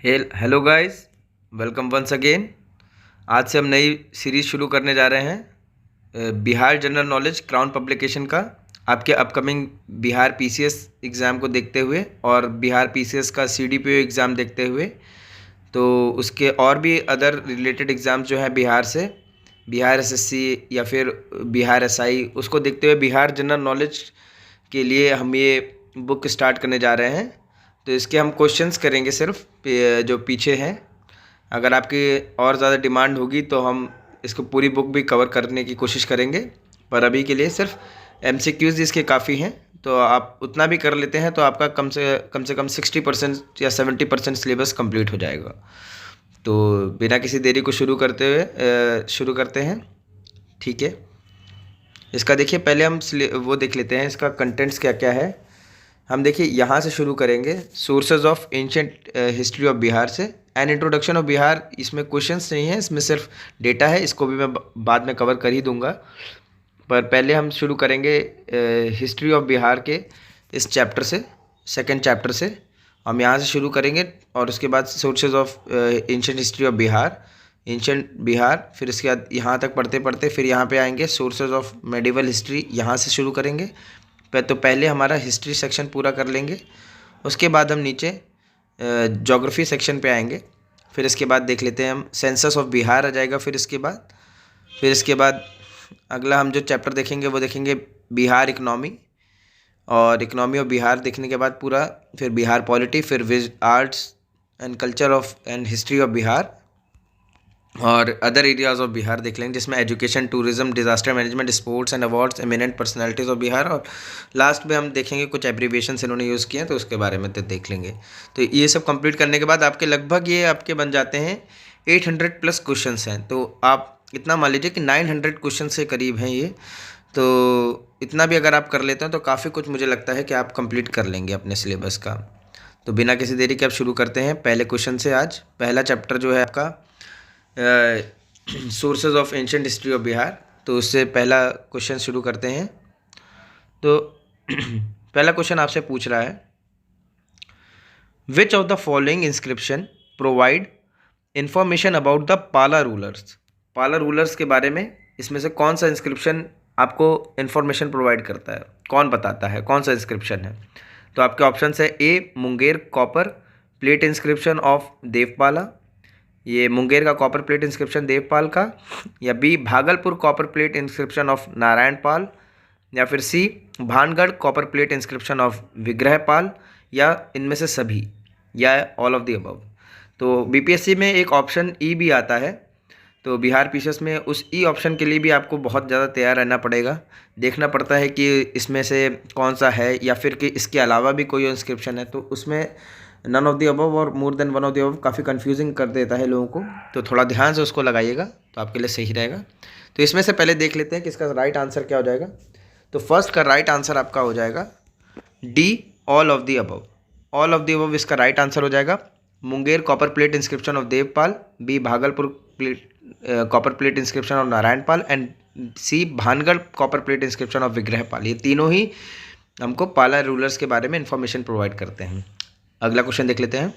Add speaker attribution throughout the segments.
Speaker 1: Hello guys, welcome once again. आज से हम नई सीरीज़ शुरू करने जा रहे हैं Bihar general knowledge crown publication का, आपके अपकमिंग बिहार पीसीएस एग्ज़ाम को देखते हुए और बिहार पीसीएस का सीडीपीओ एग्ज़ाम देखते हुए, तो उसके और भी अदर रिलेटेड एग्ज़ाम जो है बिहार से, बिहार एसएससी या फिर बिहार एसआई, उसको देखते हुए बिहार जनरल नॉलेज के लिए हम ये बुक स्टार्ट करने जा रहे हैं। तो इसके हम क्वेश्चंस करेंगे सिर्फ जो पीछे हैं। अगर आपकी और ज़्यादा डिमांड होगी तो हम इसको पूरी बुक भी कवर करने की कोशिश करेंगे, पर अभी के लिए सिर्फ एमसीक्यूज़ इसके काफ़ी हैं। तो आप उतना भी कर लेते हैं तो आपका कम से कम 60% या 70% सिलेबस कंप्लीट हो जाएगा। तो बिना किसी देरी को शुरू करते हैं। ठीक है, इसका देखिए, पहले हम वो देख लेते हैं इसका कंटेंट्स क्या क्या है। हम देखिए यहाँ से शुरू करेंगे, sources of ancient history of Bihar से। एन इंट्रोडक्शन ऑफ बिहार, इसमें क्वेश्चंस नहीं है, इसमें सिर्फ डेटा है, इसको भी मैं बाद में कवर कर ही दूंगा। पर पहले हम शुरू करेंगे हिस्ट्री ऑफ बिहार के इस चैप्टर से, सेकंड चैप्टर से हम यहाँ से शुरू करेंगे। और उसके बाद sources of ancient history of Bihar, ancient Bihar, फिर इसके बाद यहाँ तक पढ़ते पढ़ते फिर यहाँ पे आएंगे सोर्सेज ऑफ मेडिवल हिस्ट्री, यहाँ से शुरू करेंगे। तो पहले हमारा हिस्ट्री सेक्शन पूरा कर लेंगे, उसके बाद हम नीचे ज्योग्राफी सेक्शन पे आएंगे। फिर इसके बाद देख लेते हैं हम सेंसस ऑफ बिहार आ जाएगा। फिर इसके बाद अगला हम जो चैप्टर देखेंगे वो देखेंगे बिहार इकनॉमी, और इकनॉमी ऑफ बिहार देखने के बाद पूरा फिर बिहार पॉलिटी, फिर with arts and culture of and history of Bihar और अदर एरियाज ऑफ बिहार देख लेंगे, जिसमें education, tourism, disaster management, sports and awards, eminent personalities of Bihar, और लास्ट में हम देखेंगे कुछ एब्रीविएशंस इन्होंने यूज़ किए हैं तो उसके बारे में तो देख लेंगे। तो ये सब कंप्लीट करने के बाद आपके लगभग ये आपके बन जाते हैं 800 प्लस क्वेश्चन हैं। तो आप इतना मान लीजिए कि 900 क्वेश्चन से करीब हैं ये। तो इतना भी अगर आप कर लेते हैं तो काफ़ी कुछ मुझे लगता है कि आप कंप्लीट कर लेंगे अपने सिलेबस का। तो बिना किसी देरी के आप शुरू करते हैं पहले क्वेश्चन से। आज पहला चैप्टर जो है आपका sources of ancient history of Bihar, तो उससे पहला क्वेश्चन शुरू करते हैं। तो पहला क्वेश्चन आपसे पूछ रहा है, विच of the following inscription provide information about the पाला रूलर्स। पाला रूलर्स के बारे में इसमें से कौन सा इंस्क्रिप्शन आपको इंफॉर्मेशन प्रोवाइड करता है, कौन बताता है, कौन सा इंस्क्रिप्शन है। तो आपके ऑप्शन है a Munger copper plate inscription of Devapala, ये मुंगेर का कॉपर प्लेट इंस्क्रिप्शन देवपाल का, या b Bhagalpur copper plate inscription of Narayan Pal, या फिर c Bhangarh copper plate inscription of Vigraha Pal, या इनमें से सभी, या ऑल ऑफ द अबव। तो बीपीएससी में एक ऑप्शन ई भी आता है, तो बिहार पीसीएस में उस ई ऑप्शन के लिए भी आपको बहुत ज़्यादा तैयार रहना पड़ेगा। देखना पड़ता है कि इसमें से कौन सा है, या फिर कि इसके अलावा भी कोई इंस्क्रिप्शन है। तो उसमें नन ऑफ द अबव और more than one of the above काफ़ी कंफ्यूजिंग कर देता है लोगों को, तो थोड़ा ध्यान से उसको लगाइएगा तो आपके लिए सही रहेगा। तो इसमें से पहले देख लेते हैं कि इसका राइट आंसर क्या हो जाएगा। तो फर्स्ट का राइट आंसर आपका हो जाएगा D, all of the above. All of the above इसका राइट आंसर हो जाएगा। Munger copper plate inscription of Devpal, B Bhagalpur plate copper plate inscription of Narayan Pal, and C Bhangarh copper plate inscription of Vigraha Pal. ये तीनों ही हमको पाला रूलर्स के बारे में इंफॉर्मेशन प्रोवाइड करते हैं। अगला क्वेश्चन देख लेते हैं,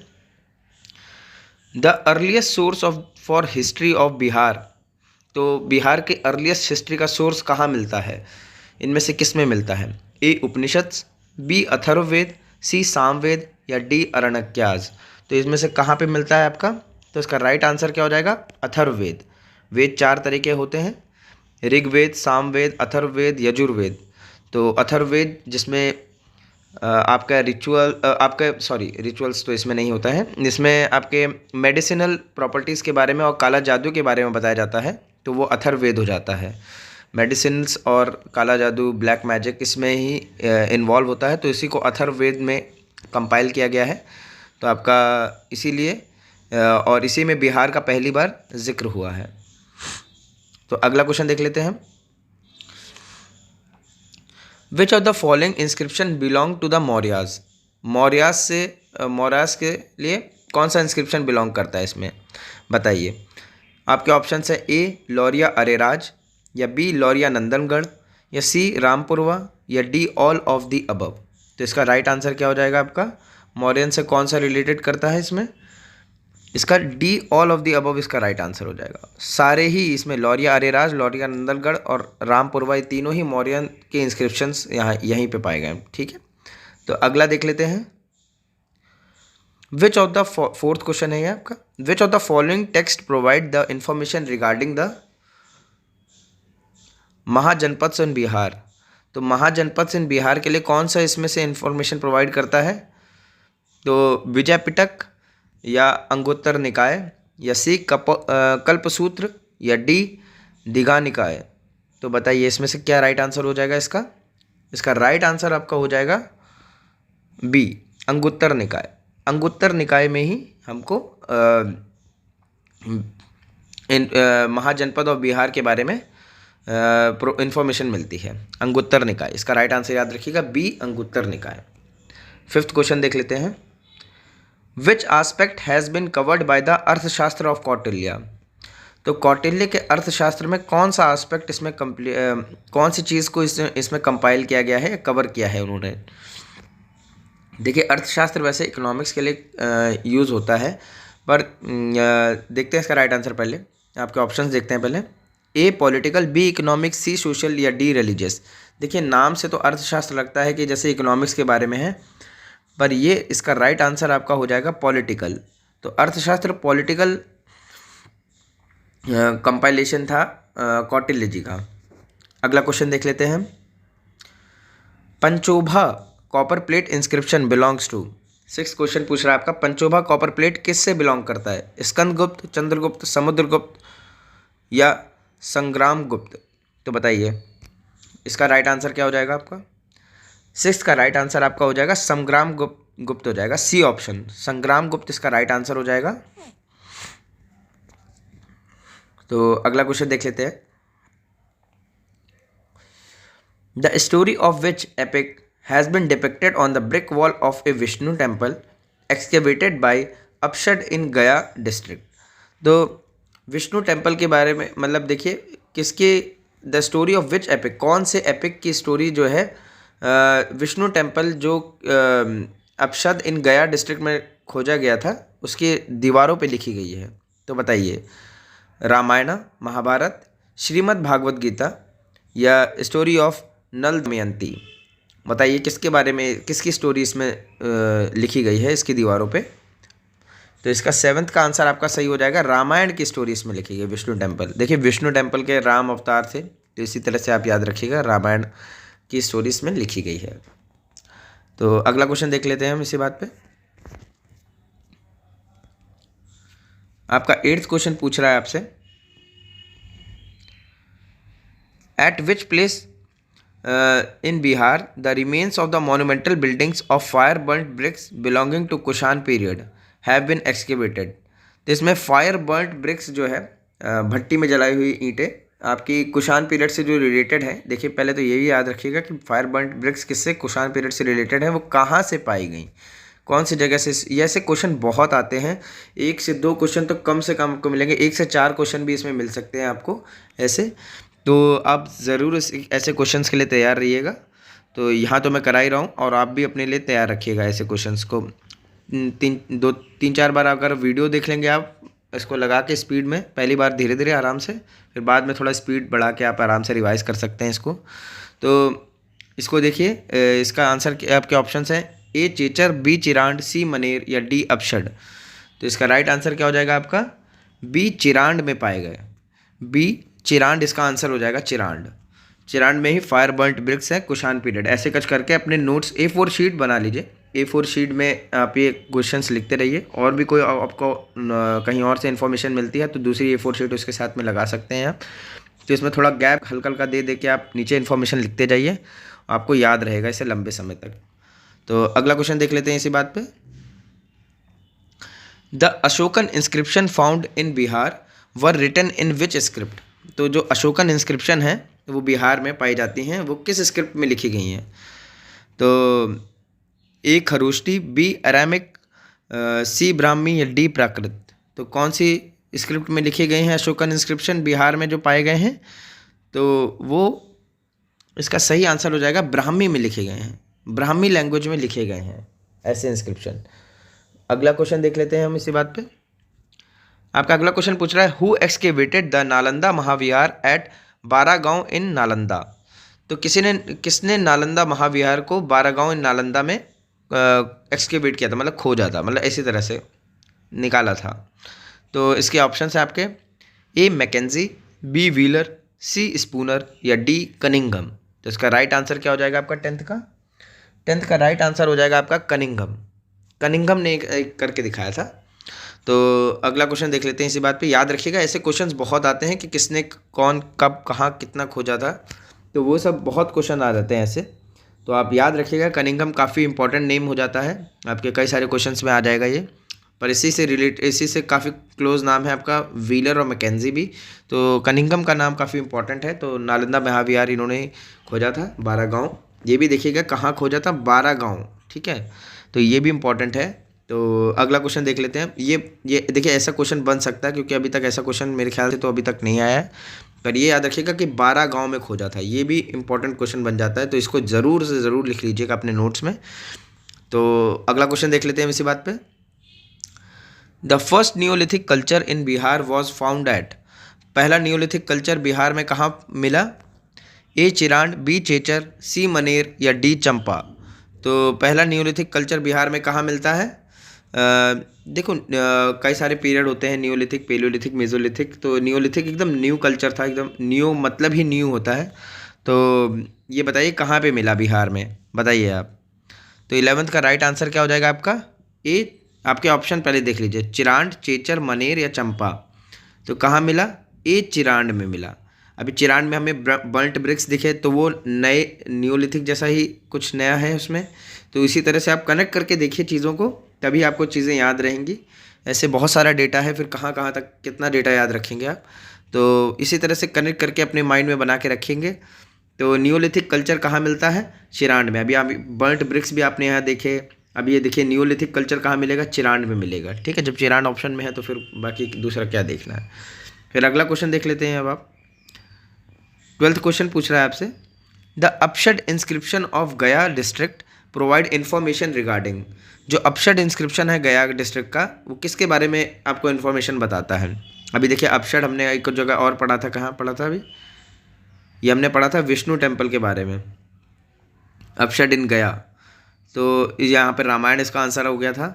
Speaker 1: the earliest source of for history of Bihar. तो बिहार के अर्लीस्ट हिस्ट्री का सोर्स कहाँ मिलता है, इनमें से किस में मिलता है। ए उपनिषद, बी अथर्ववेद, सी सामवेद, या डी अरण्यकाज। तो इसमें से कहाँ पे मिलता है आपका, तो इसका राइट आंसर क्या हो जाएगा, अथर्ववेद। वेद 4 तरीके होते हैं, ऋग्वेद, सामवेद, अथर्ववेद, यजुर्वेद। तो अथर्ववेद जिसमें आपका रिचुअल्स तो इसमें नहीं होता है, इसमें आपके मेडिसिनल प्रॉपर्टीज़ के बारे में और काला जादू के बारे में बताया जाता है, तो वो अथर्ववेद हो जाता है। मेडिसिन्स और काला जादू, ब्लैक मैजिक इसमें ही इन्वॉल्व होता है, तो इसी को अथर्ववेद में कंपाइल किया गया है। तो आपका इसीलिए और इसी में बिहार का पहली बार जिक्र हुआ है। तो अगला क्वेश्चन देख लेते हैं, which of the following inscription belong to the Mauryas. Mauryas के लिए कौन सा इंस्क्रिप्शन बिलोंग करता है इसमें, बताइए। आपके ऑप्शन है ए लौरिया अरेराज, या बी लौरिया नंदनगढ़, या सी रामपुरवा, या D all of the above. तो इसका राइट आंसर क्या हो जाएगा आपका, मौर्यन से कौन सा रिलेटेड करता है इसमें, इसका D all of the above इसका राइट आंसर हो जाएगा। सारे ही इसमें लौरिया अरेराज, लौरिया नंदनगढ़ और रामपुरवा, ये तीनों ही मौर्यन के इंस्क्रिप्शंस यहाँ यहीं पे पाए गए हैं। ठीक है, तो अगला देख लेते हैं। Which of the fourth question है ये आपका, which of the following text provide the information regarding the mahajanapada in Bihar. तो महाजनपद इन बिहार के लिए कौन सा इसमें से इंफॉर्मेशन प्रोवाइड करता है? तो विजय पिटक या अंगुत्तर निकाय या सी कल्पसूत्र या डी दीघा निकाय। तो बताइए इसमें से क्या राइट आंसर हो जाएगा इसका? इसका राइट आंसर आपका हो जाएगा बी, अंगुत्तर निकाय। अंगुत्तर निकाय में ही हमको महाजनपद और बिहार के बारे में इंफॉर्मेशन मिलती है। अंगुत्तर निकाय, इसका राइट आंसर याद रखिएगा बी, अंगुत्तर निकाय। फिफ्थ क्वेश्चन देख लेते हैं। Which aspect has bin covered by the Arthashastra of Kautilya. तो कौटिल्य के अर्थशास्त्र में कौन सा आस्पेक्ट इसमें कौन सी चीज़ को इसमें कंपाइल किया गया है, कवर किया है उन्होंने? देखिए, अर्थशास्त्र वैसे इकोनॉमिक्स के लिए यूज़ होता है, पर देखते हैं इसका राइट आंसर। पहले आपके ऑप्शंस देखते हैं। पहले ए पॉलिटिकल, बी इकोनॉमिक्स, सी सोशल या डी रिलीजियस। देखिए, नाम से तो अर्थशास्त्र लगता है कि जैसे इकोनॉमिक्स के बारे में है, पर ये इसका राइट आंसर आपका हो जाएगा पॉलिटिकल। तो अर्थशास्त्र पॉलिटिकल कंपाइलेशन था कौटिल्य जी का। अगला क्वेश्चन देख लेते हैं। Panchobha copper plate inscription belongs to. Six question पूछ रहा है आपका, पंचोभा कॉपर प्लेट किससे बिलोंग करता है? स्कंदगुप्त, चंद्रगुप्त, समुद्रगुप्त या संग्रामगुप्त। तो बताइए इसका राइट आंसर क्या हो जाएगा आपका? सिक्स का राइट आंसर आपका हो जाएगा संग्रामगुप्त हो जाएगा, सी ऑप्शन, संग्रामगुप्त इसका राइट आंसर हो जाएगा। तो अगला क्वेश्चन देख लेते हैं। The story of which epic has been depicted on the brick wall of a Vishnu temple excavated by Apshad in Gaya district. तो विष्णु टेम्पल के बारे में, मतलब देखिए किसके, the story of which epic, कौन से एपिक की स्टोरी जो है विष्णु टेम्पल जो अपशद इन गया डिस्ट्रिक्ट में खोजा गया था उसके दीवारों पे लिखी गई है। तो बताइए रामायण, महाभारत, श्रीमद् भागवत गीता या स्टोरी ऑफ नल दमयंती। बताइए किसके बारे में, किसकी स्टोरी इसमें लिखी गई है इसकी दीवारों पे? तो इसका सेवन्थ का आंसर आपका सही हो जाएगा, रामायण की स्टोरी इसमें लिखी गई विष्णु टेम्पल। देखिए विष्णु टेम्पल के राम अवतार थे, तो इसी तरह से आप याद रखिएगा रामायण की स्टोरी इसमें लिखी गई है। तो अगला क्वेश्चन देख लेते हैं हम इसी बात पे। आपका एट्थ क्वेश्चन पूछ रहा है आपसे, at which place in Bihar the remains of the monumental buildings of fire burnt bricks belonging to Kushan period have been excavated. तो इसमें फायर बर्न्ट ब्रिक्स जो है भट्टी में जलाई हुई ईंटें आपकी कुषाण पीरियड से जो रिलेटेड है। देखिए पहले तो ये भी याद रखिएगा कि फायर बर्न्ट ब्रिक्स किससे, कुषाण पीरियड से रिलेटेड है, वो कहाँ से पाई गई, कौन सी जगह से। ये ऐसे क्वेश्चन बहुत आते हैं, एक से दो क्वेश्चन तो कम से कम आपको मिलेंगे, एक से चार क्वेश्चन भी इसमें मिल सकते हैं आपको ऐसे। तो आप ज़रूर ऐसे क्वेश्चंस के लिए तैयार रहिएगा। तो यहाँ तो मैं करा ही रहा हूँ, और आप भी अपने लिए तैयार रखिएगा ऐसे क्वेश्चंस को। तीन चार बार अगर वीडियो देख लेंगे आप इसको लगा के स्पीड में, पहली बार धीरे धीरे आराम से, फिर बाद में थोड़ा स्पीड बढ़ा के आप आराम से रिवाइज कर सकते हैं इसको। तो इसको देखिए, इसका आंसर आपके ऑप्शन हैं ए चेचर, बी चिरांड, सी मनेर या डी अपशड। तो इसका राइट आंसर क्या हो जाएगा आपका? बी चिरांड में पाए गए, बी चिरांड इसका आंसर हो जाएगा। चिरांड में ही फायर बर्न्ट ब्रिक्स है कुषाण पीरियड। ऐसे कुछ करके अपने नोट्स A4 शीट बना लीजिए, A4 शीट में आप ये क्वेश्चंस लिखते रहिए। और भी कोई आपको कहीं और से इन्फॉर्मेशन मिलती है तो दूसरी A4 शीट उसके साथ में लगा सकते हैं आप। तो इसमें थोड़ा गैप हल्का हल्का दे दे के आप नीचे इन्फॉर्मेशन लिखते जाइए, आपको याद रहेगा इसे लंबे समय तक। तो अगला क्वेश्चन देख लेते हैं इसी बात पे। The Ashokan inscription found in Bihar were written in which script. तो जो अशोकन इंस्क्रिप्शन है वो बिहार में पाई जाती हैं, वो किस स्क्रिप्ट में लिखी गई हैं? तो ए खरोष्टी, बी अरामिक, सी ब्राह्मी या डी प्राकृत। तो कौन सी स्क्रिप्ट में लिखे गए हैं अशोकन इंस्क्रिप्शन बिहार में जो पाए गए हैं? तो वो इसका सही आंसर हो जाएगा ब्राह्मी में लिखे गए हैं, ब्राह्मी लैंग्वेज में लिखे गए हैं ऐसे इंस्क्रिप्शन। अगला क्वेश्चन देख लेते हैं हम इसी बात पे। आपका अगला क्वेश्चन पूछ रहा है who excavated the Nalanda Mahavihara at Baragaon in Nalanda. तो किसने नालंदा महाविहार को बारागांव इन नालंदा में एक्सकेवेट किया था, मतलब खोजा था, मतलब इसी तरह से निकाला था। तो इसके ऑप्शन है आपके ए मैकेंजी, बी व्हीलर, सी स्पूनर या डी कनिंघम। तो इसका राइट आंसर क्या हो जाएगा आपका टेंथ का राइट आंसर हो जाएगा आपका कनिंघम ने एक करके दिखाया था। तो अगला क्वेश्चन देख लेते हैं इसी बात पे। याद रखिएगा ऐसे क्वेश्चंस बहुत आते हैं कि किसने कौन कब कहाँ कितना खोजा था, तो वो सब बहुत क्वेश्चन आ जाते हैं ऐसे। तो आप याद रखिएगा कनिंघम काफ़ी इंपॉर्टेंट नेम हो जाता है आपके, कई सारे क्वेश्चंस में आ जाएगा ये। पर इसी से काफ़ी क्लोज नाम है आपका व्हीलर और मैकेंजी भी। तो कनिंघम का नाम काफ़ी इंपॉर्टेंट है। तो नालंदा महाविहार इन्होंने खोजा था बारागांव। ये भी देखिएगा कहाँ खोजा था, बारागांव, ठीक है। तो ये भी इंपॉर्टेंट है। तो अगला क्वेश्चन देख लेते हैं। ये देखिए ऐसा क्वेश्चन बन सकता है क्योंकि अभी तक ऐसा क्वेश्चन मेरे ख्याल से तो अभी तक नहीं आया है। पर ये याद रखिएगा कि बारागांव में खोजा था, ये भी इंपॉर्टेंट क्वेश्चन बन जाता है। तो इसको ज़रूर से ज़रूर लिख लीजिएगा अपने नोट्स में। तो अगला क्वेश्चन देख लेते हैं इसी बात पे। The first Neolithic culture in Bihar was found at. पहला न्यूलिथिक कल्चर बिहार में कहाँ मिला? ए चिरांड, बी चेचर, सी मनेर या डी चंपा। तो पहला न्यूलिथिक कल्चर बिहार में कहाँ मिलता है? देखो कई सारे पीरियड होते हैं, न्यूलिथिक, पेलियोलिथिक, मेसोलिथिक। तो न्यूलिथिक एकदम न्यू कल्चर था, एकदम न्यू मतलब ही न्यू होता है। तो ये बताइए कहाँ पे मिला बिहार में, बताइए आप। तो 11th का राइट आंसर क्या हो जाएगा आपका? ए। आपके ऑप्शन पहले देख लीजिए, चिरांड, चेचर, मनेर या चंपा। तो कहाँ मिला? ए चिरांड में मिला। अभी चिरांड में हमें बर्न्ट ब्रिक्स दिखे तो वो नए न्यूलिथिक जैसा ही कुछ नया है उसमें। तो इसी तरह से आप कनेक्ट करके देखिए चीज़ों को, तभी आपको चीज़ें याद रहेंगी। ऐसे बहुत सारा डेटा है, फिर कहाँ कहाँ तक कितना डेटा याद रखेंगे आप। तो इसी तरह से कनेक्ट करके अपने माइंड में बना के रखेंगे। तो न्यूलिथिक कल्चर कहाँ मिलता है? चिरांड में। अभी आप बर्न्ट ब्रिक्स भी आपने यहाँ देखे। अब ये देखिए न्यूलिथिक कल्चर कहाँ मिलेगा? चिरांड में मिलेगा, ठीक है। जब चिरांड ऑप्शन में है तो फिर बाकी दूसरा क्या देखना है। फिर अगला क्वेश्चन देख लेते हैं अब आप। 12th क्वेश्चन पूछ रहा है आपसे, द अपशड इंस्क्रिप्शन ऑफ गया डिस्ट्रिक्ट प्रोवाइड इन्फॉर्मेशन रिगार्डिंग। जो अपशड इंस्क्रिप्शन है गया डिस्ट्रिक्ट का, वो किसके बारे में आपको इन्फॉर्मेशन बताता है? अभी देखिए अपशड हमने एक जगह और पढ़ा था, कहाँ पढ़ा था अभी? ये हमने पढ़ा था विष्णु टेम्पल के बारे में, अपशड इन गया। तो यहाँ पर रामायण इसका आंसर हो गया था।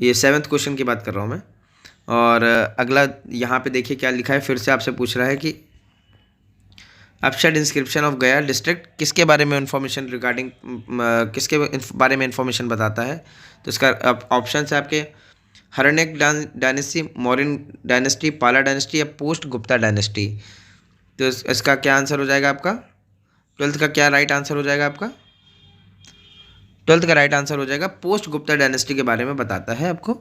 Speaker 1: ये 7th क्वेश्चन की बात कर रहा हूँ मैं। और अगला यहाँ पे देखिए क्या लिखा है, फिर से आपसे पूछ रहा है कि अपशड इंस्क्रिप्शन ऑफ गया डिस्ट्रिक्ट किसके बारे में इन्फॉर्मेशन रिगार्डिंग, किसके बारे में इन्फॉर्मेशन बताता है? तो इसका ऑप्शन है आपके हर्नेक डायनेस्टी, मौर्यन डायनेस्टी, पाला डायनेस्टी या पोस्ट गुप्ता डायनेस्टी। तो इसका क्या आंसर हो जाएगा आपका? 12th का क्या राइट आंसर हो जाएगा आपका? 12th का राइट आंसर हो जाएगा पोस्ट गुप्ता डायनेस्टी के बारे में बताता है आपको।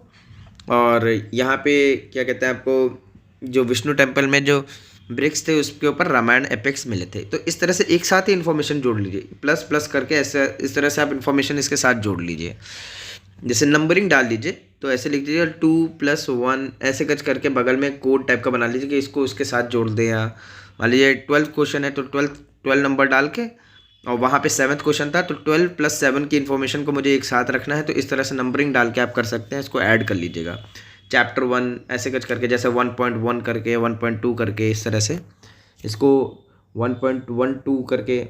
Speaker 1: और यहाँ पे क्या कहते हैं आपको, जो विष्णु टेम्पल में जो ब्रिक्स थे उसके ऊपर रामायण एपेक्स मिले थे। तो इस तरह से एक साथ ही इन्फॉर्मेशन जोड़ लीजिए, प्लस प्लस करके ऐसे इस तरह से आप इन्फॉर्मेशन इसके साथ जोड़ लीजिए। जैसे नंबरिंग डाल लीजिए तो ऐसे लिख दीजिए 2+1, ऐसे कच करके बगल में कोड टाइप का बना लीजिए कि इसको उसके साथ जोड़ दें। या मान लीजिए 12th क्वेश्चन है तो 12 नंबर डाल के, और वहाँ पे 7th क्वेश्चन था तो 12 + 7 की इन्फॉर्मेशन को मुझे एक साथ रखना है। तो इस तरह से नंबरिंग डाल के आप कर सकते हैं, इसको ऐड कर लीजिएगा। चैप्टर 1 ऐसे कुछ करके, जैसे 1.1 करके 1.2 करके, इस तरह से इसको 1.12 करके,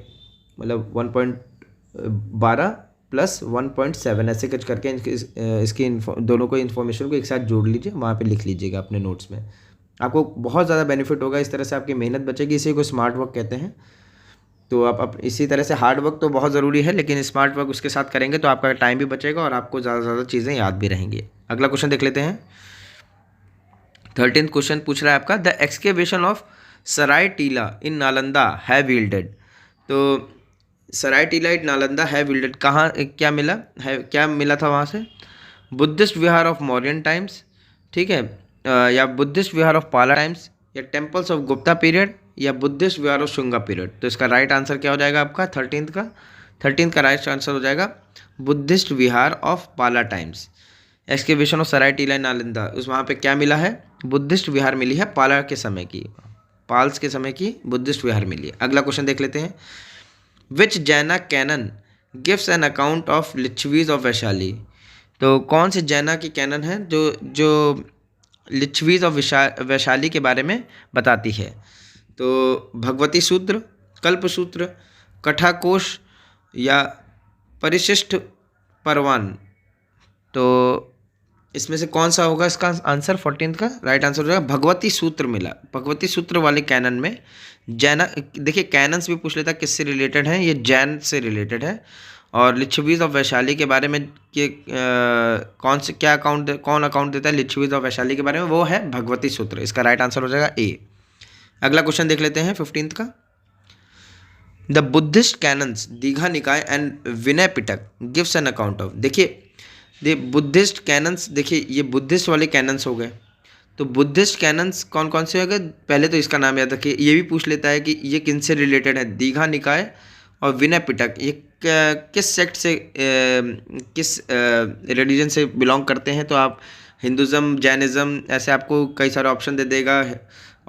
Speaker 1: मतलब 1.12 + 1.7 ऐसे कुछ करके इसकी दोनों को इन्फॉर्मेशन को एक साथ जोड़ लीजिए, वहाँ पे लिख लीजिएगा अपने नोट्स में। आपको बहुत ज़्यादा बेनिफिट होगा, इस तरह से आपकी मेहनत बचेगी। इसी को स्मार्ट वर्क कहते हैं। तो आप इसी तरह से हार्ड वर्क तो बहुत ज़रूरी है, लेकिन स्मार्ट वर्क उसके साथ करेंगे तो आपका टाइम भी बचेगा और आपको ज़्यादा से ज़्यादा चीज़ें याद भी रहेंगी। अगला क्वेश्चन देख लेते हैं। 13th क्वेश्चन पूछ रहा है आपका, द एक्सकेवेशन ऑफ सराय टीला इन नालंदा हैव यील्डेड। तो सराय टीला इन नालंदा हैव यील्डेड कहाँ, क्या मिला है, क्या मिला था वहाँ से? Buddhist Vihar of Mauryan times, ठीक है, या बुद्धिस्ट विहार ऑफ पाला टाइम्स, या टेम्पल्स ऑफ गुप्ता पीरियड, या Buddhist Vihar of Shunga period. तो इसका राइट आंसर क्या हो जाएगा आपका 13th का राइट आंसर हो जाएगा बुद्धिस्ट विहार ऑफ पाला टाइम्स। एक्सकेवेशन ऑफ सराय टीला नालंदा, उस वहाँ पे क्या मिला है? बुद्धिस्ट विहार मिली है, पाला के समय की, पाल्स के समय की बुद्धिस्ट विहार मिली है। अगला क्वेश्चन देख लेते हैं। Which Jaina canon gives an account of Licchavis of Vaishali. तो कौन से जैना की कैनन है जो लिच्छवीज और वैशाली के बारे में बताती है। तो भगवती सूत्र, कल्प सूत्र, कठाकोश या परिशिष्ट परवान। तो इसमें से कौन सा होगा इसका आंसर? 14 का राइट आंसर हो जाएगा भगवती सूत्र मिला। भगवती सूत्र वाले कैनन में जैन, देखिए कैनन्स भी पूछ लेता किससे रिलेटेड है, ये जैन से रिलेटेड है। और लिच्छवीज और वैशाली के बारे में कि कौन अकाउंट देता है लिच्छवीज और वैशाली के बारे में, वो है भगवती सूत्र। इसका राइट आंसर हो जाएगा ए। अगला क्वेश्चन देख लेते हैं 15 का। द बुद्धिस्ट कैनन्स दीघा निकाय and Vinaya Pitaka gives an account of. देखिए बुद्धिस्ट कैनन्स, देखिए ये बुद्धिस्ट वाले कैनन्स हो गए। तो बुद्धिस्ट कैनन्स कौन कौन से हो गए? पहले तो इसका नाम याद रखिए। ये भी पूछ लेता है कि ये किन से रिलेटेड है, दीघा निकाय और विनय पिटक ये किस सेक्ट से, किस रिलीजन से बिलोंग करते हैं। तो आप हिंदुज़म, जैनिज़्म, ऐसे आपको कई सारे ऑप्शन दे देगा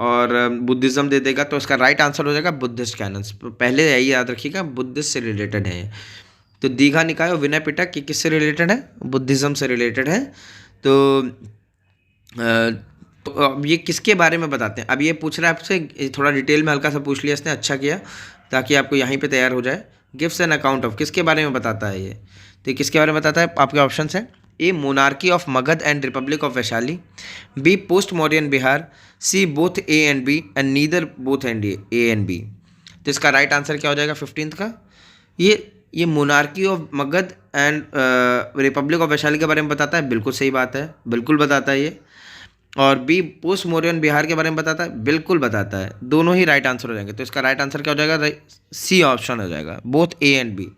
Speaker 1: और बुद्धिज़्म दे देगा। तो इसका राइट आंसर हो जाएगा बुद्धिस्ट कैनन्स। पहले यही याद रखिएगा, बुद्धिस्ट से रिलेटेड है। तो दीघा निकाय और विनय पिटक ये किससे रिलेटेड है? बुद्धिज़्म से रिलेटेड है। तो अब ये किसके बारे में बताते हैं? अब ये पूछ रहा है आपसे, थोड़ा डिटेल में हल्का सा पूछ लिया इसने, अच्छा किया, ताकि आपको यहीं पे तैयार हो जाए। गिव्स एन अकाउंट ऑफ, किसके बारे में बताता है ये? तो ये किसके बारे में बताता है? आपके ऑप्शन हैं a monarchy of Magadh and republic of Vaishali, b post modern Bihar, c both a and b and neither both and a and b. तो इसका राइट आंसर क्या हो जाएगा 15 का? ये monarchy of Magadh and republic of Vaishali के बारे में बताता है, बिल्कुल सही बात है, बिल्कुल बताता है ये। और बी पोस्ट मौर्यन बिहार के बारे में बताता है, बिल्कुल बताता है। दोनों ही राइट आंसर हो जाएंगे। तो इसका राइट आंसर क्या हो जाएगा? सी ऑप्शन हो जाएगा, बोथ ए एंड बी।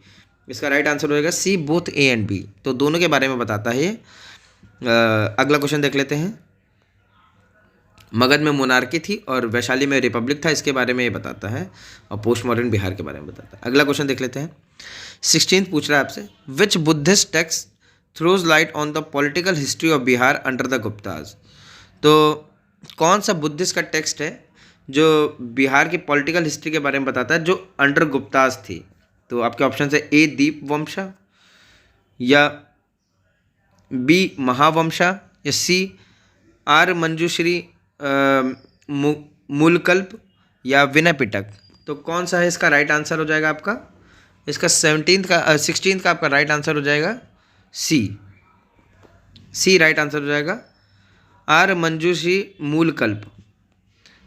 Speaker 1: इसका राइट आंसर हो जाएगा सी, बोथ ए एंड बी। तो दोनों के बारे में बताता है ये। अगला क्वेश्चन देख लेते हैं। मगध में मोनार्की थी और वैशाली में रिपब्लिक था, इसके बारे में ये बताता है। और पोस्ट मॉडर्न बिहार के बारे में बताता है। अगला क्वेश्चन देख लेते हैं। 16 पूछ रहा है आपसे, which Buddhist text throws light on the political history of Bihar under the Guptas. तो कौन सा बुद्धिस्ट का टेक्स्ट है जो बिहार की पॉलिटिकल हिस्ट्री के बारे में बताता है, जो अंडर गुप्ताज थी? तो आपके ऑप्शन है ए दीप वंशा, या बी महावंशा, या सी आर मंजूश्री मूलकल्प, या विनय पिटक। तो कौन सा है इसका राइट आंसर हो जाएगा आपका? इसका 16 का आपका राइट आंसर हो जाएगा सी राइट आंसर हो जाएगा। आर्य मंजूश्री मूलकल्प,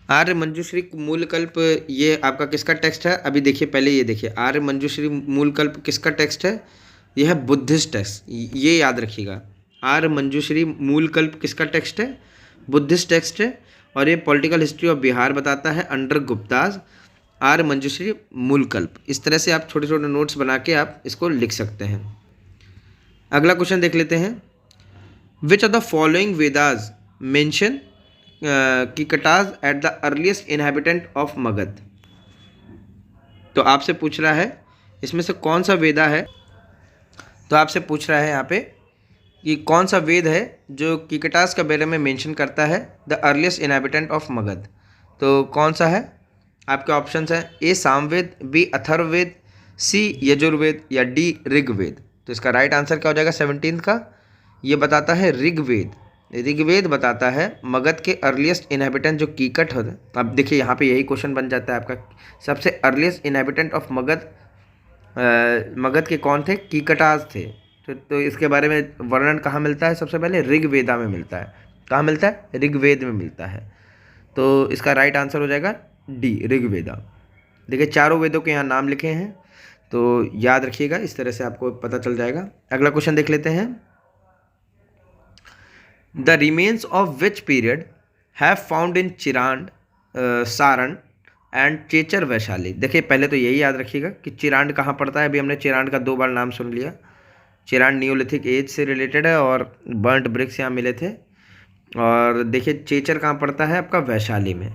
Speaker 1: आर्य मंजूश्री मूलकल्प ये आपका किसका टेक्स्ट है? अभी देखिए, पहले ये देखिए, आर्य मंजूश्री मूलकल्प किसका टेक्स्ट है? यह है बुद्धिस्ट टेक्स्ट, ये याद रखिएगा। आर्य मंजूश्री मूलकल्प किसका टेक्स्ट है? बुद्धिस्ट टेक्स्ट है। और ये पॉलिटिकल हिस्ट्री ऑफ बिहार बताता है अंडर गुप्ताज, आर्य मंजूश्री मूलकल्प। इस तरह से आप छोटे छोटे नोट्स बना के आप इसको लिख सकते हैं। अगला क्वेश्चन देख लेते हैं। Which of the following Vedas mention Kikatas at the earliest inhabitant of Magadh. तो आपसे पूछ रहा है इसमें से कौन सा वेदा है। तो आपसे पूछ रहा है यहाँ पे कि कौन सा वेद है जो कीकटाज के बारे में मेंशन करता है the earliest inhabitant of Magadh. तो कौन सा है? आपके ऑप्शंस हैं ए सामवेद, बी अथर्ववेद, सी यजुर्वेद, या डी ऋग्वेद। तो इसका राइट आंसर क्या हो जाएगा 17 का? ये बताता है ऋग्वेद। ऋग्वेद बताता है मगध के अर्लीस्ट इनहेबिटेंट जो कीकट होते हैं। अब देखिए यहाँ पे यही क्वेश्चन बन जाता है आपका, सबसे earliest inhabitant of Magadh, Magadh के कौन थे? कीकटाज थे। तो इसके बारे में वर्णन कहाँ मिलता है? सबसे पहले ऋग्वेदा में मिलता है। कहाँ मिलता है? ऋग्वेद में मिलता है। तो इसका राइट आंसर हो जाएगा डी ऋग्वेदा। देखिए चारों वेदों के यहाँ नाम लिखे हैं, तो याद रखिएगा, इस तरह से आपको पता चल जाएगा। अगला क्वेश्चन देख लेते हैं। The remains of which period have found in Chirand, Saran and Chechar Vaishali. देखिए पहले तो यही याद रखिएगा कि चिरांड कहाँ पड़ता है। अभी हमने चिरांड का 2 बार नाम सुन लिया। चिरांड नियोलिथिक एज से रिलेटेड है और बर्न्ट ब्रिक्स यहाँ मिले थे। और देखिए चेचर कहाँ पड़ता है आपका? वैशाली में।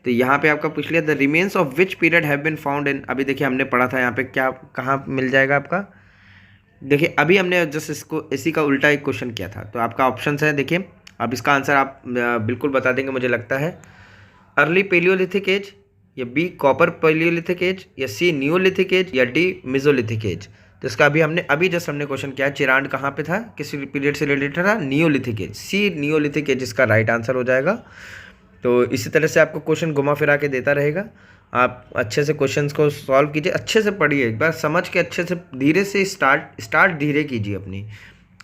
Speaker 1: तो यहाँ पे आपका पूछ लिया the remains of which period have been found in. अभी देखिए हमने पढ़ा था यहाँ पे क्या, कहाँ मिल जाएगा आपका? देखिए अभी हमने जस्ट इसको इसी का उल्टा एक क्वेश्चन किया था। तो आपका ऑप्शन है, देखिए अब इसका आंसर आप बिल्कुल बता देंगे मुझे लगता है। अर्ली पेलियोलिथिक एज, या बी कॉपर पेलियोलिथिक एज, या सी नियोलिथिक एज, या डी मेसोलिथिक एज। तो इसका अभी जस्ट हमने क्वेश्चन किया, चिरांड कहाँ पे था, किस पीरियड से रिलेटेड था, नियोलिथिक एज, सी नियोलिथिक एज इसका राइट आंसर हो जाएगा। तो इसी तरह से आपको क्वेश्चन घुमा फिरा के देता रहेगा, आप अच्छे से क्वेश्चंस को सॉल्व कीजिए, अच्छे से पढ़िए, एक बार समझ के अच्छे से धीरे से स्टार्ट धीरे कीजिए अपनी,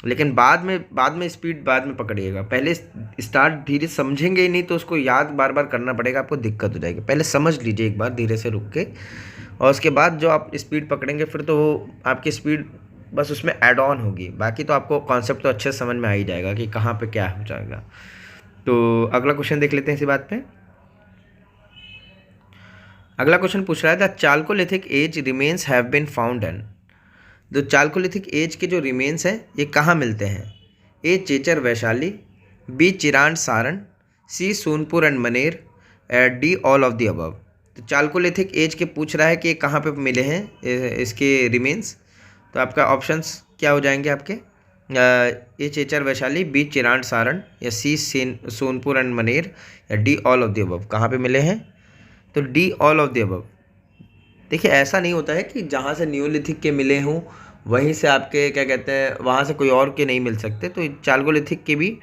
Speaker 1: लेकिन बाद में स्पीड बाद में पकड़िएगा। पहले स्टार्ट धीरे समझेंगे ही नहीं तो उसको याद बार बार करना पड़ेगा, आपको दिक्कत हो जाएगी। पहले समझ लीजिए एक बार धीरे से रुक के, और उसके बाद जो आप स्पीड पकड़ेंगे फिर तो वो आपकी स्पीड बस उसमें ऐड ऑन होगी, बाकी तो आपको कॉन्सेप्ट तो अच्छे से समझ में आ ही जाएगा कि कहाँ पे क्या हो जाएगा। तो अगला क्वेश्चन देख लेते हैं इसी बात पे। अगला क्वेश्चन पूछ रहा है the chalcolithic age remains have been found and, जो चाल्कोलिथिक एज के जो रिमेन्स हैं ये कहाँ मिलते हैं, a Chechar Vaishali, b Chirand Saran, c Sonpur and Maner, d all of the above. तो चाल्कोलिथिक एज के पूछ रहा है कि कहाँ पे मिले हैं इसके रिमेन्स, तो आपका ऑप्शंस क्या हो जाएंगे आपके, ए चेचर वैशाली, बी चिरांड सारण, या सी सोनपुर एंड मनेर, या D all of the above. कहाँ पे मिले हैं, तो D all of the above. देखिए ऐसा नहीं होता है कि जहाँ से नियोलिथिक के मिले हों वहीं से आपके क्या कहते हैं वहाँ से कोई और के नहीं मिल सकते। तो चाल्कोलिथिक के भी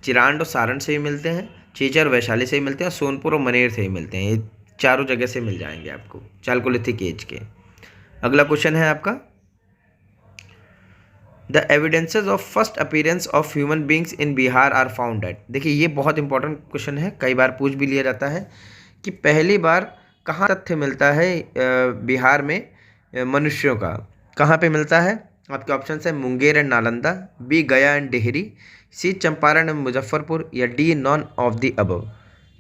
Speaker 1: चिरांड और सारण से ही मिलते हैं, चेचर वैशाली से ही मिलते हैं, और सोनपुर और मनेर से ही मिलते हैं। ये चारों जगह से मिल जाएंगे आपको चाल्कोलिथिक एज के। अगला क्वेश्चन है आपका, the evidences of first appearance of human beings in Bihar are found at. देखिए ये बहुत इंपॉर्टेंट क्वेश्चन है, कई बार पूछ भी लिया जाता है कि पहली बार कहाँ तथ्य मिलता है बिहार में मनुष्यों का, कहाँ पे मिलता है। आपके ऑप्शन है Munger and Nalanda, b Gaya and Dehri, c Champaran and Muzaffarpur, या d none of the above.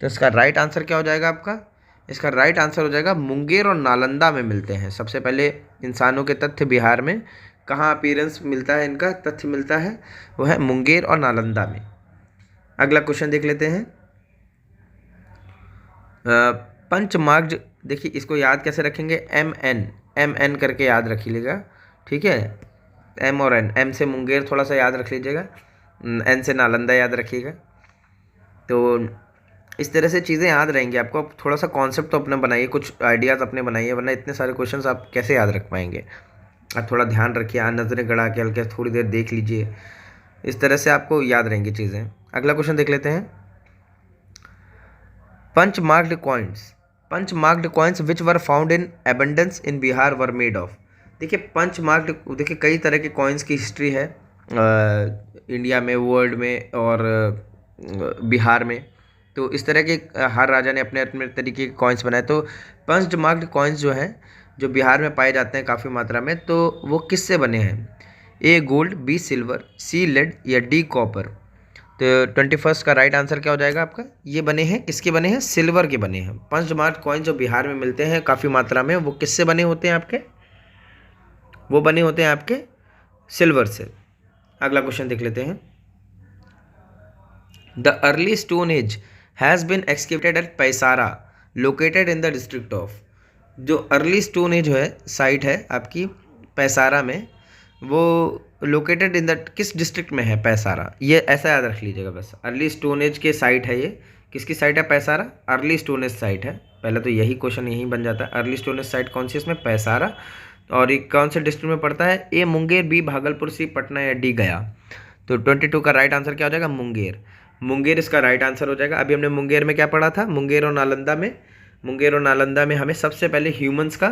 Speaker 1: तो इसका राइट आंसर क्या हो जाएगा आपका, इसका राइट आंसर हो जाएगा मुंगेर और नालंदा में मिलते हैं। सबसे पहले इंसानों के तथ्य बिहार में कहाँ अपीयरेंस मिलता है, इनका तथ्य मिलता है वो है मुंगेर और नालंदा में। अगला क्वेश्चन देख लेते हैं, पंचमार्ग। देखिए इसको याद कैसे रखेंगे, एम एन करके याद रखिएगा, ठीक है, एम और एन, एम से मुंगेर थोड़ा सा याद रख लीजिएगा, एन से नालंदा याद रखिएगा। तो इस तरह से चीज़ें याद रहेंगी आपको। आप थोड़ा सा कॉन्सेप्ट तो अपना बनाइए, कुछ आइडियाज़ अपने बनाइए, वरना इतने सारे क्वेश्चंस आप कैसे याद रख पाएंगे। आप थोड़ा ध्यान रखिए, नज़रें गड़ा के हल्के थोड़ी देर देख लीजिए, इस तरह से आपको याद रहेंगी चीज़ें। अगला क्वेश्चन देख लेते हैं, punch-marked coins which were found in abundance in Bihar were made of. देखिए पंचमार्क्ड, देखिए कई तरह के कॉइन्स की हिस्ट्री है इंडिया में, वर्ल्ड में और बिहार में। तो इस तरह के हर राजा ने अपने अपने तरीके के कॉइन्स बनाए। तो पंचमार्क्ड कॉइन्स जो हैं जो बिहार में पाए जाते हैं काफ़ी मात्रा में, तो वो किससे बने हैं, ए गोल्ड, बी सिल्वर, सी लेड, या डी कॉपर। तो 21 का राइट आंसर क्या हो जाएगा आपका, ये बने हैं, किसके बने हैं, सिल्वर के बने हैं। पंचमार्क्ड कॉइन जो बिहार में मिलते हैं काफ़ी मात्रा में, वो किससे बने होते हैं आपके, वो बने होते हैं आपके सिल्वर से। अगला क्वेश्चन देख लेते हैं, the early stone age has been excavated at Paisara located in the district of. जो अर्ली स्टोन एज है साइट है आपकी पैसारा में, वो लोकेटेड इन द किस डिस्ट्रिक्ट में है, पैसारा। ये ऐसा याद रख लीजिएगा बस, अर्ली स्टोन एज के साइट है ये, किसकी साइट है, Paisara, early stone age site है। पहले तो यही क्वेश्चन यहीं बन जाता है, अर्ली स्टोन एज साइट कौन सी, इसमें पैसारा, और ये कौन से डिस्ट्रिक्ट में पड़ता है, ए मुंगेर, बी भागलपुर, सी पटना, या डी गया। तो 22 का राइट आंसर क्या हो जाएगा, मुंगेर। मुंगेर इसका राइट आंसर हो जाएगा। अभी हमने मुंगेर में क्या पढ़ा था, मुंगेर और नालंदा में हमें सबसे पहले ह्यूमंस का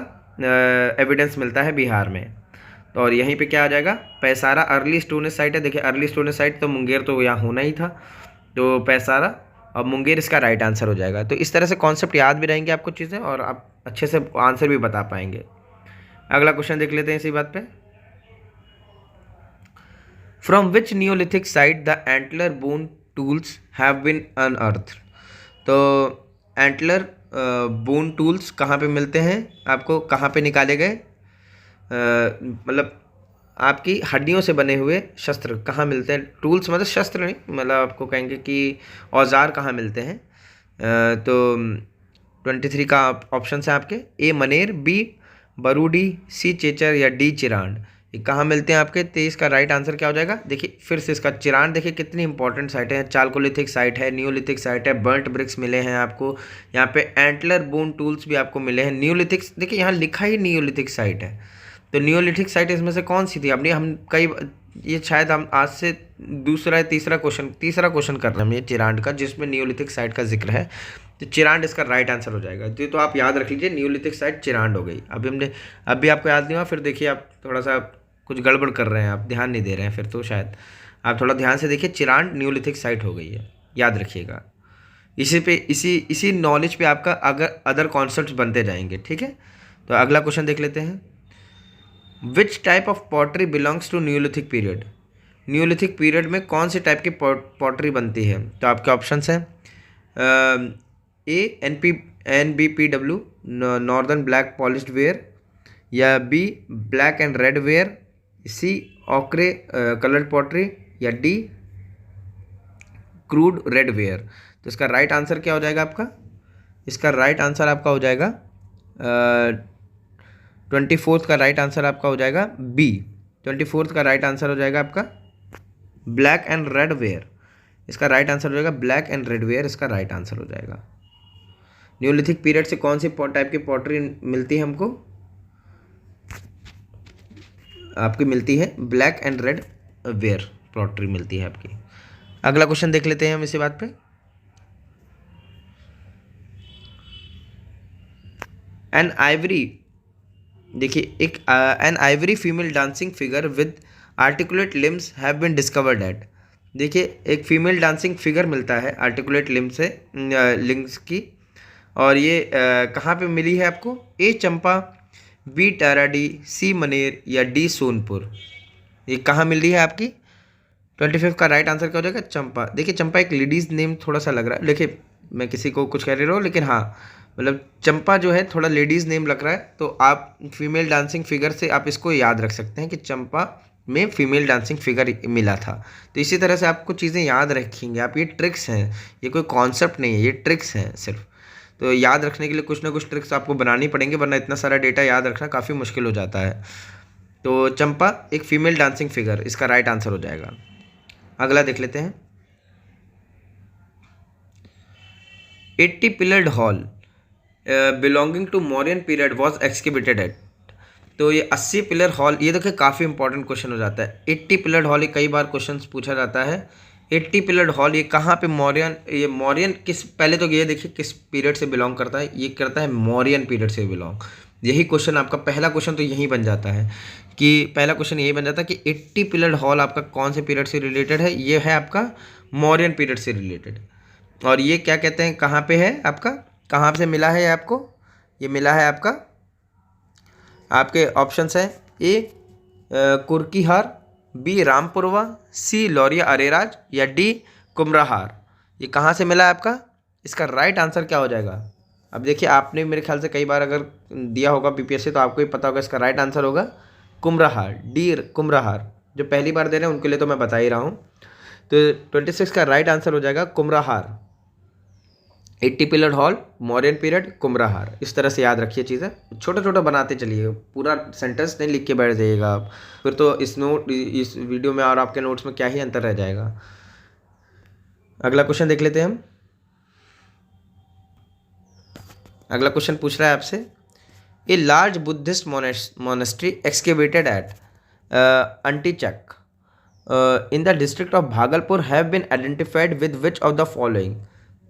Speaker 1: एविडेंस मिलता है बिहार में। तो और यहीं पे क्या आ जाएगा, Paisara early stone age site है। देखिए अर्ली स्टोन एज साइट तो मुंगेर तो यहाँ होना ही था, तो पैसारा और मुंगेर इसका राइट आंसर हो जाएगा। तो इस तरह से कॉन्सेप्ट याद भी रहेंगे आपको चीज़ें, और आप अच्छे से आंसर भी बता पाएंगे। अगला क्वेश्चन देख लेते हैं इसी बात पे, from which neolithic site the antler bone tools have been unearth. तो एंटलर बोन टूल्स कहाँ पे मिलते हैं आपको, कहाँ पे निकाले गए, मतलब आपकी हड्डियों से बने हुए शस्त्र कहाँ मिलते हैं, टूल्स मतलब शस्त्र नहीं, मतलब आपको कहेंगे कि औजार कहाँ मिलते हैं। तो 23 का ऑप्शन है आपके, ए मनेर, बी बरूडी, सी चेचर, या डी चिरांड। ये कहाँ मिलते हैं आपके, 23 का राइट आंसर क्या हो जाएगा। देखिए फिर से इसका चिरांड, देखिए कितनी इंपॉर्टेंट साइट है, चाल्कोलिथिक साइट है, नियोलिथिक साइट है, बर्न्ट ब्रिक्स मिले हैं आपको, यहाँ पे एंटलर बोन टूल्स भी आपको मिले हैं। नियोलिथिक देखिए यहाँ लिखा ही नियोलिथिक साइट है, तो नियोलिथिक साइट इसमें से कौन सी थी? अपनी हम कई ये शायद हम आज से दूसरा या तीसरा क्वेश्चन कर रहे हैं हम ये चिरांड का, जिसमें नियोलिथिक साइट का जिक्र है। तो चिरांड इसका राइट आंसर हो जाएगा। तो आप याद रख लीजिए, नियोलिथिक साइट चिरांड हो गई। अभी आपको याद नहीं हुआ, फिर देखिए आप थोड़ा सा कुछ गड़बड़ कर रहे हैं, आप ध्यान नहीं दे रहे हैं, फिर तो शायद आप थोड़ा ध्यान से देखिए। चिरांड नियोलिथिक साइट हो गई है, याद रखिएगा। इसी नॉलेज पे आपका अगर अदर कॉन्सेप्ट्स बनते जाएंगे, ठीक है। तो अगला क्वेश्चन देख लेते हैं। Which type of pottery belongs to neolithic period? Neolithic period में कौन सी टाइप की पॉटरी बनती है? तो आपके ऑप्शंस हैं a NBPW northern black polished ware, या b black and red ware, c ochre coloured pottery, या डी क्रूड रेड वेयर। तो इसका राइट आंसर क्या हो जाएगा आपका? इसका राइट आंसर आपका हो जाएगा 24 का राइट आंसर आपका हो जाएगा बी। 24 का राइट आंसर हो जाएगा आपका ब्लैक एंड रेड वेयर। इसका राइट आंसर हो जाएगा ब्लैक एंड रेड वेयर, इसका राइट आंसर हो जाएगा। न्यूलिथिक पीरियड से कौन सी टाइप की पॉटरी मिलती है हमको? आपकी मिलती है black and red where pottery मिलती है आपकी। अगला क्वेश्चन देख लेते हैं हम इसी बात पे। एन आइवरी, देखिए एक an ivory female dancing figure with articulate limbs have been discovered at. देखिए एक फीमेल डांसिंग फिगर मिलता है आर्टिकुलेट लिम्स से, लिम्स की, और ये कहाँ पे मिली है आपको? ए चंपा, बी टाराडी, सी मनेर, या डी सोनपुर। ये कहाँ मिल रही है आपकी? 25 का राइट आंसर क्या हो जाएगा? चंपा। देखिए चंपा एक लेडीज़ नेम थोड़ा सा लग रहा है, देखिए मैं किसी को कुछ कह रहा हूँ, लेकिन हाँ मतलब चंपा जो है थोड़ा लेडीज़ नेम लग रहा है, तो आप फीमेल डांसिंग फिगर से आप इसको याद रख सकते हैं कि चंपा में फीमेल डांसिंग फिगर मिला था। तो इसी तरह से आपको चीज़ें याद रखेंगे आप। ये ट्रिक्स हैं, ये कोई कॉन्सेप्ट नहीं है, ये ट्रिक्स हैं सिर्फ। तो याद रखने के लिए कुछ ना कुछ ट्रिक्स आपको बनानी पड़ेंगे, वरना इतना सारा डेटा याद रखना काफ़ी मुश्किल हो जाता है। तो चंपा एक फीमेल डांसिंग फिगर, इसका राइट आंसर हो जाएगा। अगला देख लेते हैं। 80 pillared hall belonging to Mauryan period was excavated at. तो ये 80 पिलर हॉल, ये देखिए काफ़ी इंपॉर्टेंट क्वेश्चन हो जाता है। 80 पिलर्ड हॉल, ये कई बार क्वेश्चन पूछा जाता है। 80 पिलर्ड हॉल ये कहाँ पे ये मौर्यन किस, पहले तो ये देखिए किस पीरियड से बिलोंग करता है? ये करता है मौर्यन पीरियड से बिलोंग। यही क्वेश्चन आपका पहला क्वेश्चन तो यही बन जाता है कि पहला क्वेश्चन यही बन जाता है कि 80 पिलर्ड हॉल आपका कौन से पीरियड से रिलेटेड है? ये है आपका मौर्यन पीरियड से रिलेटेड। और ये क्या कहते हैं, कहाँ पे है आपका, कहाँ से मिला है आपको? ये मिला है आपके ऑप्शंस हैं ए कुर्कीहार, बी रामपुरवा, सी लौरिया अरेराज, या डी कुमराहार। ये कहाँ से मिला है आपका? इसका राइट आंसर क्या हो जाएगा? अब देखिए आपने मेरे ख्याल से कई बार अगर दिया होगा पीपीएससी तो आपको ही पता होगा, इसका राइट आंसर होगा कुमराहार, डी कुमराहार। जो पहली बार दे रहे हैं उनके लिए तो मैं बता ही रहा हूँ। तो 26 का राइट आंसर हो जाएगा कुमराहार। 80 पिलर हॉल, मौर्यन पीरियड, कुमराहार। इस तरह से याद रखिए चीज़ें, छोटा छोटा बनाते चलिए, पूरा सेंटेंस नहीं लिख के बैठ जाइएगा आप, फिर तो इस वीडियो में और आपके नोट्स में क्या ही अंतर रह जाएगा। अगला क्वेश्चन देख लेते हैं हम। अगला क्वेश्चन पूछ रहा है आपसे, a large Buddhist monastery excavated at Antichak in the district of Bhagalpur have been identified with which of the following.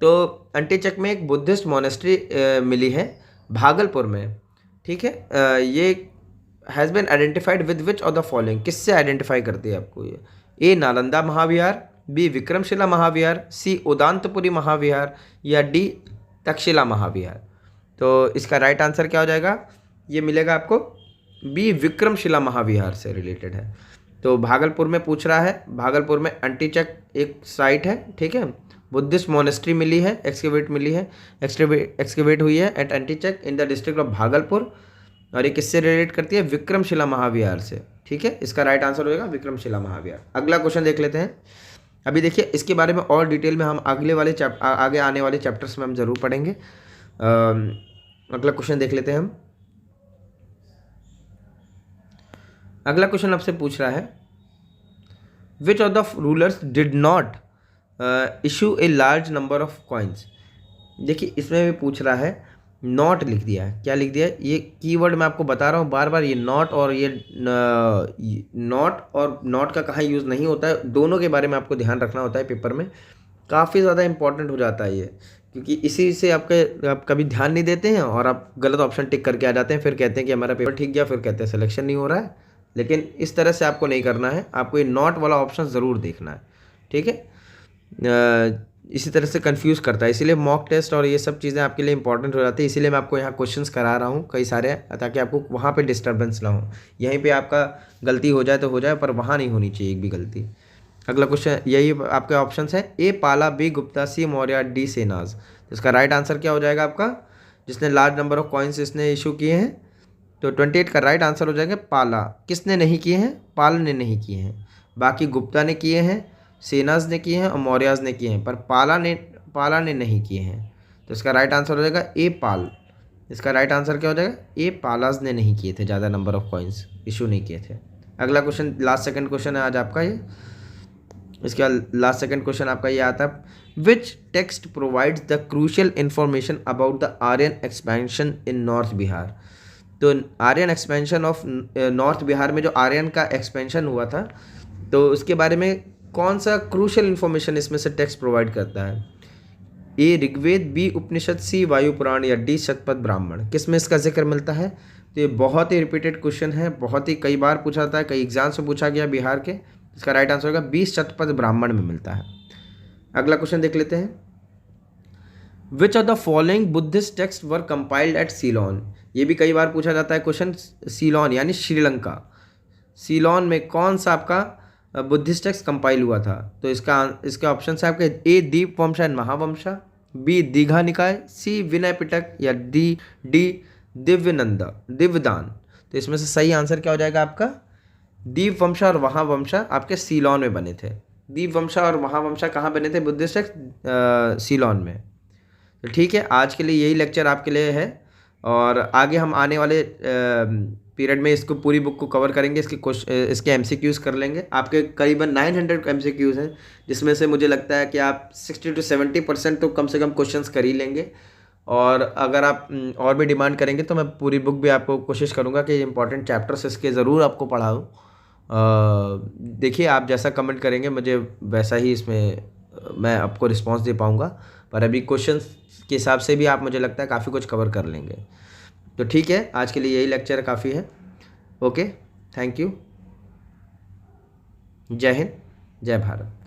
Speaker 1: तो अंटीचक में एक बुद्धिस्ट मोनेस्ट्री मिली है भागलपुर में, ठीक है। ये has been identified with which of the following, किससे आइडेंटिफाई करती है आपको ये? A Nalanda Mahavihara, B Vikramshila Mahavihara, C Udantapuri Mahavihara, या डी तक्षशिला महाविहार। तो इसका राइट आंसर क्या हो जाएगा? ये मिलेगा आपको बी विक्रमशिला महाविहार से रिलेटेड है। तो भागलपुर में पूछ रहा है, भागलपुर में अंटीचक एक साइट है, ठीक है। बुद्धिस्ट मोनेस्ट्री मिली है, एक्सकेवेट हुई है at Antichak in the district of Bhagalpur, और ये किससे रिलेट करती है? विक्रमशिला महाविहार से, ठीक है। इसका राइट आंसर होगा विक्रमशिला महाविहार। अगला क्वेश्चन देख लेते हैं। अभी देखिए इसके बारे में और डिटेल में हम आगे आने वाले चैप्टर्स में हम जरूर पढ़ेंगे। अगला क्वेश्चन देख लेते हैं हम। अगला क्वेश्चन आपसे पूछ रहा है, विच of the rulers did not issue a large number of coins. देखिए इसमें भी पूछ रहा है नॉट लिख दिया है। क्या लिख दिया है? ये कीवर्ड मैं आपको बता रहा हूँ बार बार, ये नॉट और ये नॉट और नॉट का कहाँ यूज़ नहीं होता है, दोनों के बारे में आपको ध्यान रखना होता है पेपर में। काफ़ी ज़्यादा इंपॉर्टेंट हो जाता है ये, क्योंकि इसी से आप कभी ध्यान नहीं देते हैं और आप गलत ऑप्शन टिक करके आ जाते हैं, फिर कहते हैं कि हमारा पेपर ठीक गया, फिर कहते हैं सिलेक्शन नहीं हो रहा है। लेकिन इस तरह से आपको नहीं करना है, आपको ये नॉट वाला ऑप्शन ज़रूर देखना है, ठीक है। इसी तरह से कंफ्यूज करता है, इसीलिए मॉक टेस्ट और ये सब चीज़ें आपके लिए इंपॉर्टेंट हो जाती है। इसीलिए मैं आपको यहाँ क्वेश्चंस करा रहा हूँ कई सारे, ताकि आपको वहाँ पे डिस्टर्बेंस ना हो। यहीं पे आपका गलती हो जाए तो हो जाए, पर वहाँ नहीं होनी चाहिए एक भी गलती। अगला क्वेश्चन, यही आपके ऑप्शंस है, ए पाला, बी गुप्ता, सी मौर्य, डी सेनाज। तो इसका राइट आंसर क्या हो जाएगा आपका? जिसने लार्ज नंबर ऑफ कॉइन्स इसने इशू किए हैं, तो 28 का राइट आंसर हो जाएगा पाला। किसने नहीं किए हैं? पाल ने नहीं किए हैं। बाकी गुप्ता ने किए हैं, सेनाज ने किए हैं और मौर्याज ने किए हैं, पर पाला ने नहीं किए हैं। तो इसका राइट आंसर हो जाएगा ए पाल। इसका राइट आंसर क्या हो जाएगा? ए पालाज ने नहीं किए थे, ज़्यादा नंबर ऑफ कॉइन्स इशू नहीं किए थे। अगला क्वेश्चन, लास्ट सेकंड क्वेश्चन है आज आपका ये। इसके बाद लास्ट सेकंड क्वेश्चन आपका ये आता है, which text provides the crucial information about the Aryan expansion in north Bihar. तो Aryan expansion of north Bihar में जो आर्यन का एक्सपेंशन हुआ था, तो उसके बारे में कौन सा क्रूशियल इन्फॉर्मेशन इसमें से टेक्स्ट प्रोवाइड करता है? ए ऋग्वेद, बी उपनिषद, सी वायु पुराण या डी शतपथ ब्राह्मण। किस में इसका जिक्र मिलता है? तो ये बहुत ही रिपीटेड क्वेश्चन है, बहुत ही कई बार पूछा जाता है, कई एग्जाम से पूछा गया बिहार के। इसका राइट आंसर होगा बी शतपथ ब्राह्मण में मिलता है। अगला क्वेश्चन देख लेते हैं, which of the following Buddhist text were compiled at Ceylon. ये भी कई बार पूछा जाता है क्वेश्चन। सीलोन यानी श्रीलंका, सीलोन में कौन सा आपका बुद्धिस्ट टेक्स्ट कंपाइल हुआ था? तो इसके ऑप्शन है आपके, ए दीपवंशा एंड महावंशा, बी दीघा निकाय, सी विनय पिटक या डी दिव्यदान। तो इसमें से सही आंसर क्या हो जाएगा आपका? दीपवंशा और महावंशा आपके सीलोन में बने थे। दीपवंशा और महावंशा कहाँ बने थे बुद्धिस्ट टेक्स्ट? सीलोन में। तो ठीक है, आज के लिए यही लेक्चर आपके लिए है, और आगे हम आने वाले पीरियड में इसको पूरी बुक को कवर करेंगे। इसके एमसीक्यूज़ कर लेंगे। आपके करीबन 900 एमसीक्यूज़ हैं, जिसमें से मुझे लगता है कि आप 60 to 70% तो कम से कम क्वेश्चंस कर ही लेंगे। और अगर आप और भी डिमांड करेंगे तो मैं पूरी बुक भी आपको कोशिश करूँगा कि इंपॉर्टेंट चैप्टर्स इसके ज़रूर आपको पढ़ाऊँ। देखिए, आप जैसा कमेंट करेंगे मुझे वैसा ही इसमें मैं आपको रिस्पांस दे पाऊँगा, पर अभी क्वेश्चंस के हिसाब से भी आप, मुझे लगता है, काफ़ी कुछ कवर कर लेंगे। तो ठीक है, आज के लिए यही लेक्चर काफ़ी है। Okay, thank you. जय हिंद, जय भारत।